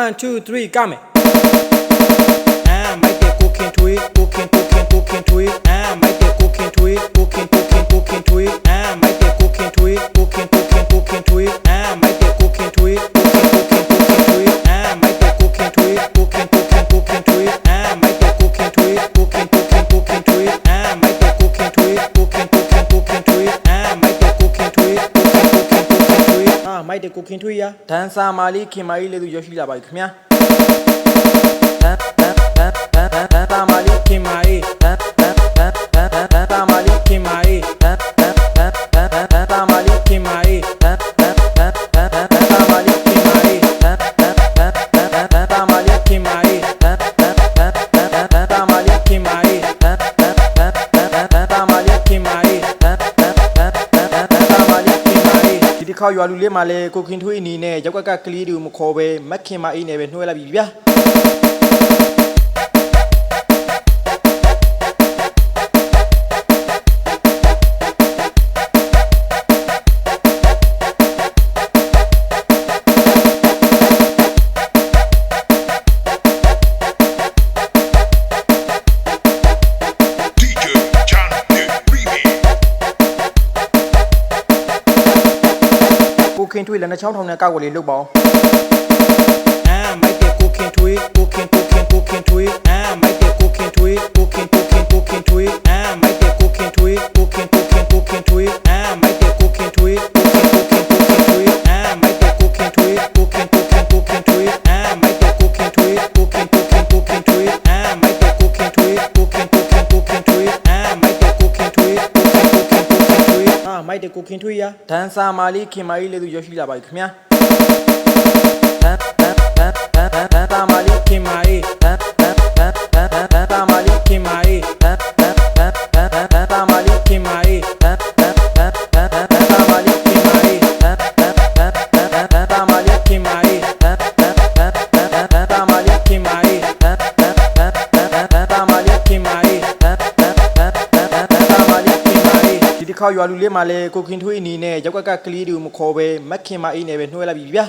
1 2 3ကမယ်မိုက်တဲ့ကိုခင်ထွေးကိုခင်ထွေးမိုက်တဲ့ကိုခင်ထွေးကိုခင်ထွေးမိုက်တဲ့ကိုခင်ထွေးကိုခင်ထွေးမိုက်တဲ့ကိုခင်ထွေးကိုခင်ထွေးမိုက်တဲ့ကိုခင်ထွေးကိုခင်ထွေးမိုက်တဲ့ကိုခင်ထွေးကိုခင်ထွေးမိုက်တဲ့ကိုခင်ထွေးကိုခင်ထွေးမိုက်တဲ့ကိုခင်ထွေးမိုက်တဲ့ကိုခင်ထွေးရဒန်ဆာမာလီခင်မာကြီးလေးသူရရှိလာပါပြီခင်ဗျာတာမာလီခင်မာကြီးတာမာလီခင်မာကြီးတာမာလီခင်မာကြီးတာမာလီခင်မာကြီးတာမာလီခင်မာကြီးတာမာလီခင်မာကြီးတာမာလီခင်မာကြီးဒီတစ်ခါရွာလူလေးမှာလဲကိုခင်ထွေးအနေနဲ့ရောက်ကကလေးတူမခေါ်ပဲမက်ခင်မာအေးနဲ့ပဲနှွှဲလိုက်ပြီဗျာကိုခင်ထွေးလည်းနှချောင်းထောင်နဲ့ကောက်ွယ်လေးလုပ်ပါအောင်မိုက်တဲ့ကိုခင်ထွေးကိုခင်ထွေးမိုက်တဲ့ကိုခင်ထွေးကိုခင်ထွေးမိုက်တဲ့ကိုခင်ထွေးကိုခင်ထွေးမိုက်တဲ့ကိုခင်ထွေးကိုခင်ထွေးမိုက်တဲ့ကိုခင်ထွေးကိုခင်ထွေးမိုက်တဲ့ကိုခင်ထွေးကိုခင်ထွေးမိုက်တဲ့ကိုခင်ထွေးကိုခင်ထွေးမိုက်တဲ့ကိုခင်ထွေးမိုက်တဲ့ကိုခင်ထွေးကိုခင်ထွေးမိုက်တဲ့ကိုခင်ထွေးရဒန်ဆာမာလီခင်မာကြီးလေးသူရရှိလာပါပြီခင်ဗျာတာမာလီခင်မာကြီးတာမာလီခင်မာကြီးတာမာလီခင်မာကြီးတာမာလီခင်မာကြီးတာမာလီခင်မာကြီးတာမာလီခင်မာကြီးတာမာလီခင်မာကြီးဒီတစ်ခါရွာလူလေးမှာလဲကိုခင်ထွေးအနေနဲ့ရောက်ကကလေးတူမခေါ်ပဲမက်ခင်မာအေးနဲ့ပဲနှွှဲလိုက်ပြီဗျာ